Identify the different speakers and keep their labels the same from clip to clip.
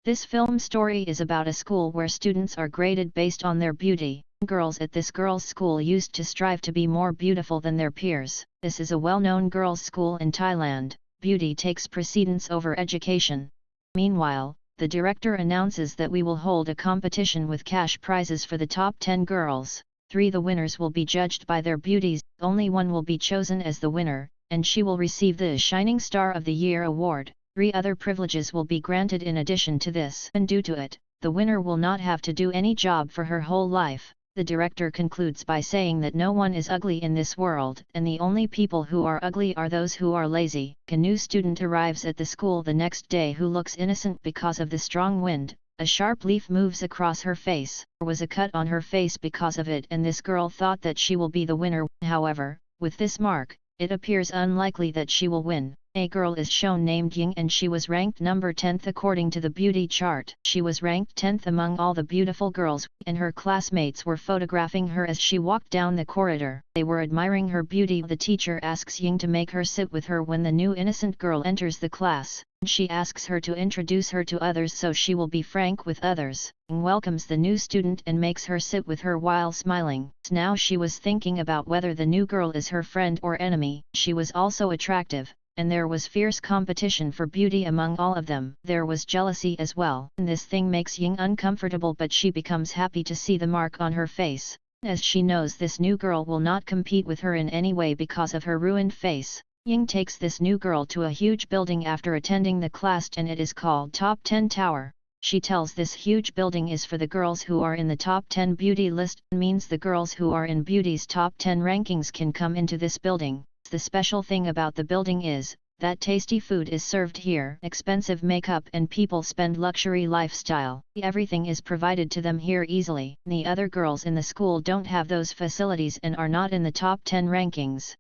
Speaker 1: This film story is about a school where students are graded based on their beauty. Girls at this girls' school used to strive to be more beautiful than their peers. This is a well-known girls' school in Thailand. Beauty takes precedence over education. Meanwhile, the director announces that we will hold a competition with cash prizes for the top 10 girls. 3 the winners will be judged by their beauties, only one will be chosen as the winner, and she will receive the Shining Star of the Year award. 3 other privileges will be granted in addition to this, and due to it, the winner will not have to do any job for her whole life. The director concludes by saying that no one is ugly in this world, and the only people who are ugly are those who are lazy. A new student arrives at the school the next day who looks innocent because of the strong wind. A sharp leaf moves across her face. There was a cut on her face because of it, and this girl thought that she will be the winner. However, with this mark, it appears unlikely that she will win. A girl is shown named Ying, and she was ranked number 10th according to the beauty chart. She was ranked 10th among all the beautiful girls, and her classmates were photographing her as she walked down the corridor. They were admiring her beauty. The teacher asks Ying to make her sit with her when the new innocent girl enters the class. She asks her to introduce her to others so she will be frank with others. Ying welcomes the new student and makes her sit with her while smiling. Now she was thinking about whether the new girl is her friend or enemy. She was also attractive, and there was fierce competition for beauty among all of them. There was jealousy as well. And this thing makes Ying uncomfortable, but she becomes happy to see the mark on her face, as she knows this new girl will not compete with her in any way because of her ruined face. Ying takes this new girl to a huge building after attending the class, and it is called Top 10 Tower. She tells this huge building is for the girls who are in the top 10 beauty list, means the girls who are in beauty's top 10 rankings can come into this building. The special thing about the building is that tasty food is served here, expensive makeup, and people spend luxury lifestyle. Everything is provided to them here easily. The other girls in the school don't have those facilities and are not in the top 10 rankings.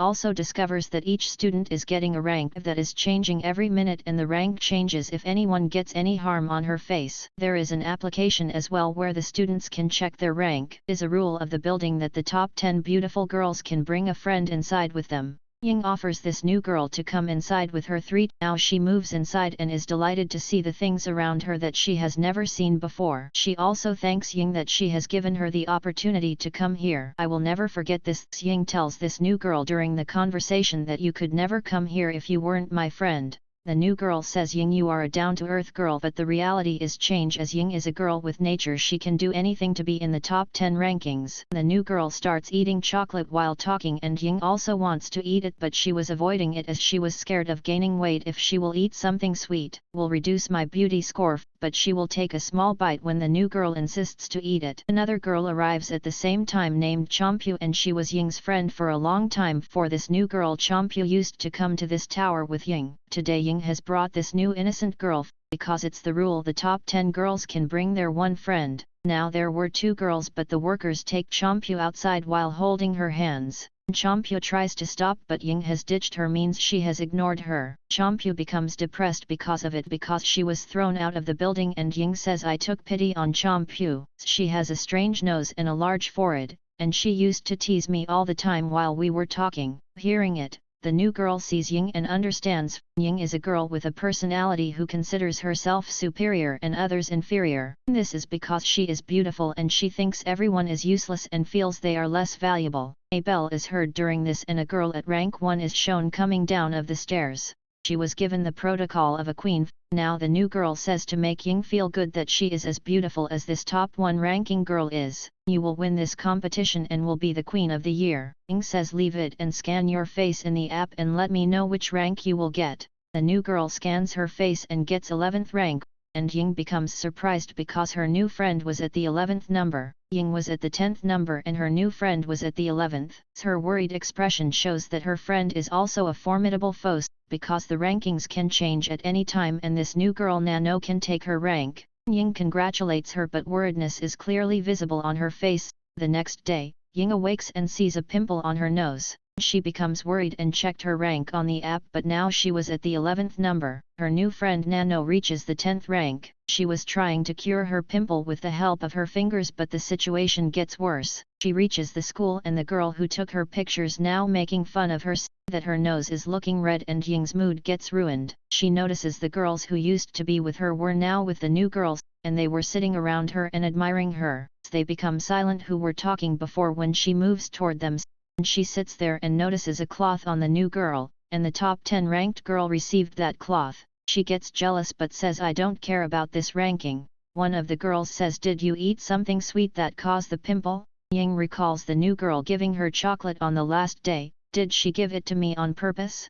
Speaker 1: Also discovers that each student is getting a rank that is changing every minute, and the rank changes if anyone gets any harm on her face. There is an application as well where the students can check their rank. It is a rule of the building that the top 10 beautiful girls can bring a friend inside with them. Ying offers this new girl to come inside with her 3. Now she moves inside and is delighted to see the things around her that she has never seen before. She also thanks Ying that she has given her the opportunity to come here. I will never forget this. Ying tells this new girl during the conversation that you could never come here if you weren't my friend. The new girl says, Ying, you are a down-to-earth girl, but the reality is change, as Ying is a girl with nature. She can do anything to be in the top 10 rankings. The new girl starts eating chocolate while talking, and Ying also wants to eat it, but she was avoiding it as she was scared of gaining weight. If she will eat something sweet, will reduce my beauty score, but she will take a small bite when the new girl insists to eat it. Another girl arrives at the same time named Chompu, and she was Ying's friend for a long time. For this new girl, Chompu used to come to this tower with Ying. Today Ying has brought this new innocent girl, because it's the rule the top 10 girls can bring their one friend. Now there were 2 girls, but the workers take Chompu outside while holding her hands. Chompu tries to stop, but Ying has ditched her, means she has ignored her. Chompu becomes depressed because of it, because she was thrown out of the building, and Ying says, I took pity on Chompu. She has a strange nose and a large forehead, and she used to tease me all the time while we were talking. Hearing it, the new girl sees Ying and understands. Ying is a girl with a personality who considers herself superior and others inferior. This is because she is beautiful and she thinks everyone is useless and feels they are less valuable. A bell is heard during this, and a girl at rank 1 is shown coming down of the stairs. She was given the protocol of a queen. Now the new girl says to make Ying feel good that she is as beautiful as this top 1 ranking girl is. You will win this competition and will be the queen of the year. Ying says, leave it and scan your face in the app and let me know which rank you will get. The new girl scans her face and gets 11th rank, and Ying becomes surprised because her new friend was at the 11th number. Ying was at the 10th number and her new friend was at the 11th. Her worried expression shows that her friend is also a formidable foe, because the rankings can change at any time and this new girl Nano can take her rank. Ying congratulates her, but worriedness is clearly visible on her face. The next day, Ying awakes and sees a pimple on her nose. She becomes worried and checked her rank on the app, but now she was at the 11th number. Her new friend Nano reaches the 10th rank. She was trying to cure her pimple with the help of her fingers, but the situation gets worse. She reaches the school and the girl who took her pictures now making fun of her that her nose is looking red, and Ying's mood gets ruined. She notices the girls who used to be with her were now with the new girls, and they were sitting around her and admiring her. They become silent who were talking before when she moves toward them. She sits there and notices a cloth on the new girl, and the top 10 ranked girl received that cloth. She gets jealous but says, I don't care about this ranking. One of the girls says, did you eat something sweet that caused the pimple? Ying recalls the new girl giving her chocolate on the last day. Did she give it to me on purpose?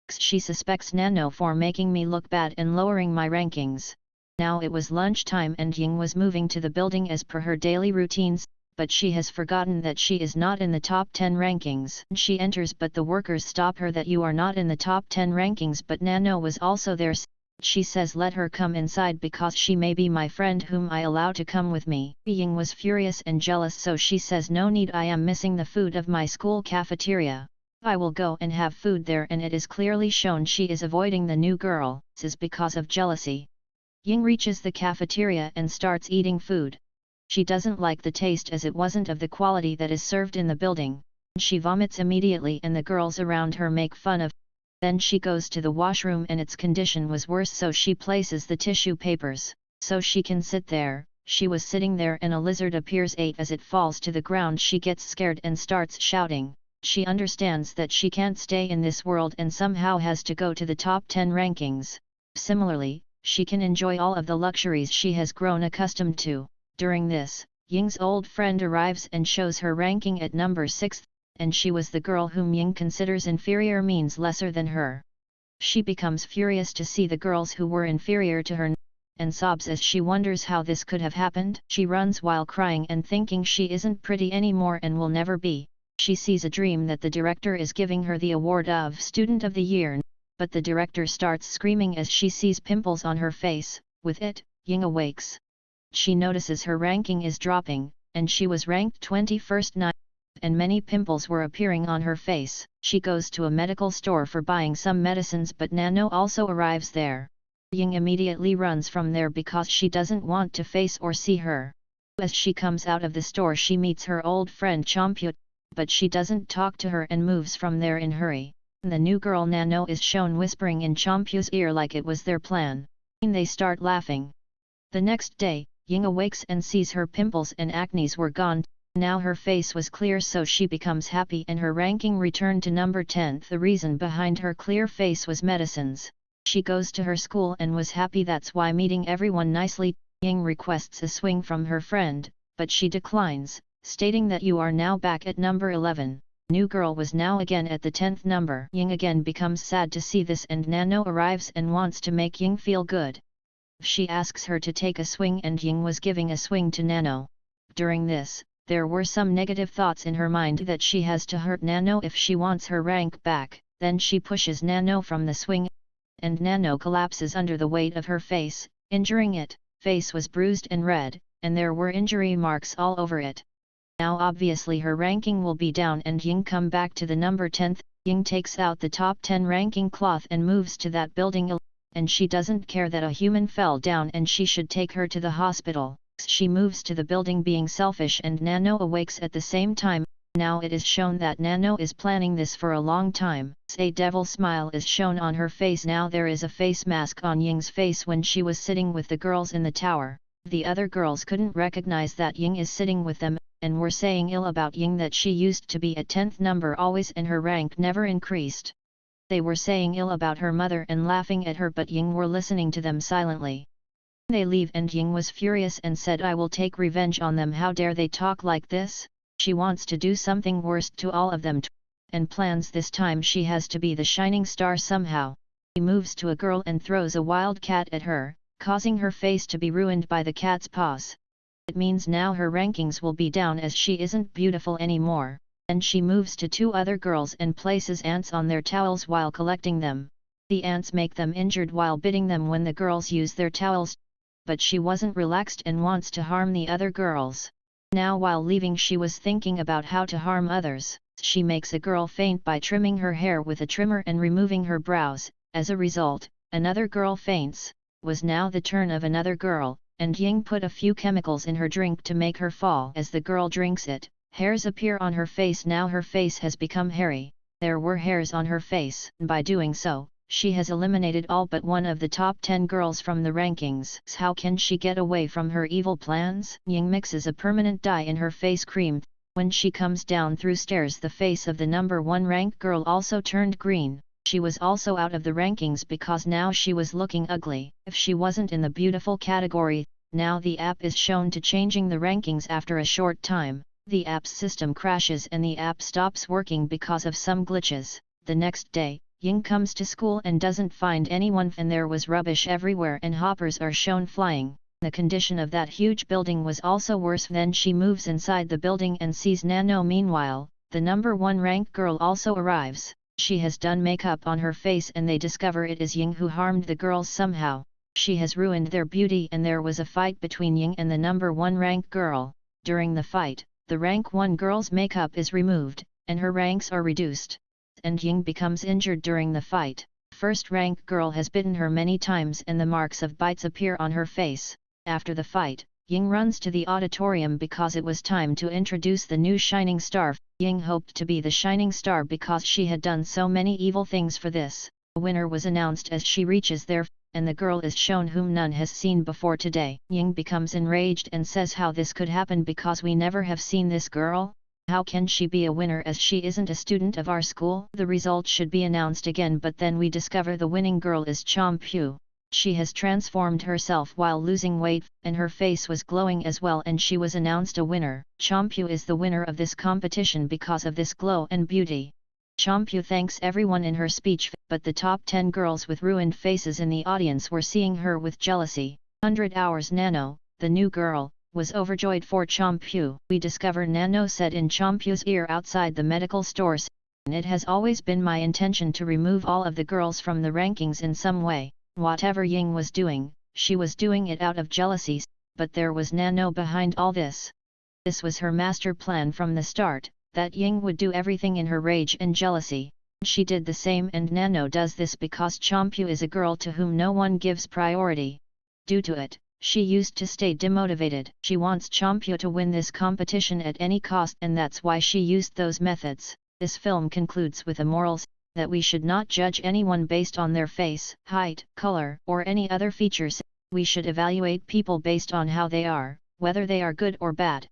Speaker 1: She suspects Nano for making me look bad and lowering my rankings. Now it was lunchtime and Ying was moving to the building as per her daily routines, but she has forgotten that she is not in the top 10 rankings. She enters but the workers stop her that you are not in the top 10 rankings, but Nano was also there. She says let her come inside because she may be my friend whom I allow to come with me. Ying was furious and jealous, so she says no need, I am missing the food of my school cafeteria. I will go and have food there, and it is clearly shown she is avoiding the new girl. This is because of jealousy. Ying reaches the cafeteria and starts eating food. She doesn't like the taste as it wasn't of the quality that is served in the building. She vomits immediately and the girls around her make fun of. Then she goes to the washroom and its condition was worse, so she places the tissue papers so she can sit there. She was sitting there and a lizard appears. As it falls to the ground, she gets scared and starts shouting. She understands that she can't stay in this world and somehow has to go to the top 10 rankings. Similarly, she can enjoy all of the luxuries she has grown accustomed to. During this, Ying's old friend arrives and shows her ranking at number 6, and she was the girl whom Ying considers inferior, means lesser than her. She becomes furious to see the girls who were inferior to her, and sobs as she wonders how this could have happened. She runs while crying and thinking she isn't pretty anymore and will never be. She sees a dream that the director is giving her the award of Student of the Year, but the director starts screaming as she sees pimples on her face. With it, Ying awakes. She notices her ranking is dropping, and she was ranked 21st, and many pimples were appearing on her face. She goes to a medical store for buying some medicines, but Nano also arrives there. Ying immediately runs from there because she doesn't want to face or see her. As she comes out of the store, she meets her old friend Chompyu, but she doesn't talk to her and moves from there in hurry. The new girl Nano is shown whispering in Chompyu's ear like it was their plan. They start laughing. The next day, Ying awakes and sees her pimples and acne were gone. Now her face was clear, so she becomes happy and her ranking returned to number 10. The reason behind her clear face was medicines. She goes to her school and was happy, that's why meeting everyone nicely. Ying requests a swing from her friend, but she declines, stating that you are now back at number 11. New girl was now again at the 10th number. Ying again becomes sad to see this, and Nano arrives and wants to make Ying feel good. She asks her to take a swing and Ying was giving a swing to Nano. During this, there were some negative thoughts in her mind that she has to hurt Nano if she wants her rank back. Then she pushes Nano from the swing, and Nano collapses under the weight of her face, injuring it. Face was bruised and red, and there were injury marks all over it. Now obviously her ranking will be down and Ying come back to the number 10th. Ying takes out the top 10 ranking cloth and moves to that building, and she doesn't care that a human fell down and she should take her to the hospital. She moves to the building being selfish, and Nano awakes at the same time. Now it is shown that Nano is planning this for a long time. A devil smile is shown on her face. Now there is a face mask on Ying's face when she was sitting with the girls in the tower. The other girls couldn't recognize that Ying is sitting with them, and were saying ill about Ying, that she used to be at 10th number always and her rank never increased. They were saying ill about her mother and laughing at her, but Ying were listening to them silently. They leave and Ying was furious and said, I will take revenge on them. How dare they talk like this? She wants to do something worse to all of them, and plans this time she has to be the shining star somehow. He moves to a girl and throws a wild cat at her, causing her face to be ruined by the cat's paws. It means now her rankings will be down as she isn't beautiful anymore. And she moves to two other girls and places ants on their towels while collecting them. The ants make them injured while biting them when the girls use their towels, but she wasn't relaxed and wants to harm the other girls. Now while leaving she was thinking about how to harm others. She makes a girl faint by trimming her hair with a trimmer and removing her brows. As a result, another girl faints. Was now the turn of another girl, and Ying put a few chemicals in her drink to make her fall. As the girl drinks it, hairs appear on her face. Now her face has become hairy. There were hairs on her face. By doing so, she has eliminated all but one of the top 10 girls from the rankings. How can she get away from her evil plans? Ying mixes a permanent dye in her face cream. When she comes down through stairs, the face of the number 1 ranked girl also turned green. She was also out of the rankings because now she was looking ugly. If she wasn't in the beautiful category, now the app is shown to changing the rankings after a short time. The app's system crashes and the app stops working because of some glitches. The next day, Ying comes to school and doesn't find anyone, and there was rubbish everywhere and hoppers are shown flying. The condition of that huge building was also worse. Then she moves inside the building and sees Nano. Meanwhile, the number 1 ranked girl also arrives. She has done makeup on her face and they discover it is Ying who harmed the girls somehow. She has ruined their beauty and there was a fight between Ying and the number 1 ranked girl. During the fight, the rank 1 girl's makeup is removed, and her ranks are reduced. And Ying becomes injured during the fight. First ranked girl has bitten her many times and the marks of bites appear on her face. After the fight, Ying runs to the auditorium because it was time to introduce the new shining star. Ying hoped to be the shining star because she had done so many evil things for this. A winner was announced as she reaches there, and the girl is shown whom none has seen before today. Ying becomes enraged and says how this could happen because we never have seen this girl. How can she be a winner as she isn't a student of our school? The results should be announced again, but then we discover the winning girl is Chompu. She has transformed herself while losing weight, and her face was glowing as well, and she was announced a winner. Chompu is the winner of this competition because of this glow and beauty. Chompu thanks everyone in her speech, but the top 10 girls with ruined faces in the audience were seeing her with jealousy. 100 hours. Nano, the new girl, was overjoyed for Chompu. We discover Nano said in Chompu's ear outside the medical stores, "It has always been my intention to remove all of the girls from the rankings in some way." Whatever Ying was doing, she was doing it out of jealousy, but there was Nano behind all this. This was her master plan from the start, that Ying would do everything in her rage and jealousy. She did the same, and Nano does this because Chompu is a girl to whom no one gives priority. Due to it, she used to stay demotivated. She wants Chompu to win this competition at any cost, and that's why she used those methods. This film concludes with a moral that we should not judge anyone based on their face, height, color, or any other features. We should evaluate people based on how they are, whether they are good or bad.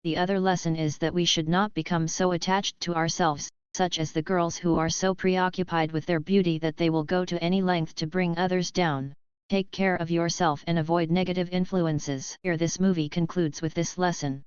Speaker 1: The other lesson is that we should not become so attached to ourselves, such as the girls who are so preoccupied with their beauty that they will go to any length to bring others down. Take care of yourself and avoid negative influences. Here this movie concludes with this lesson.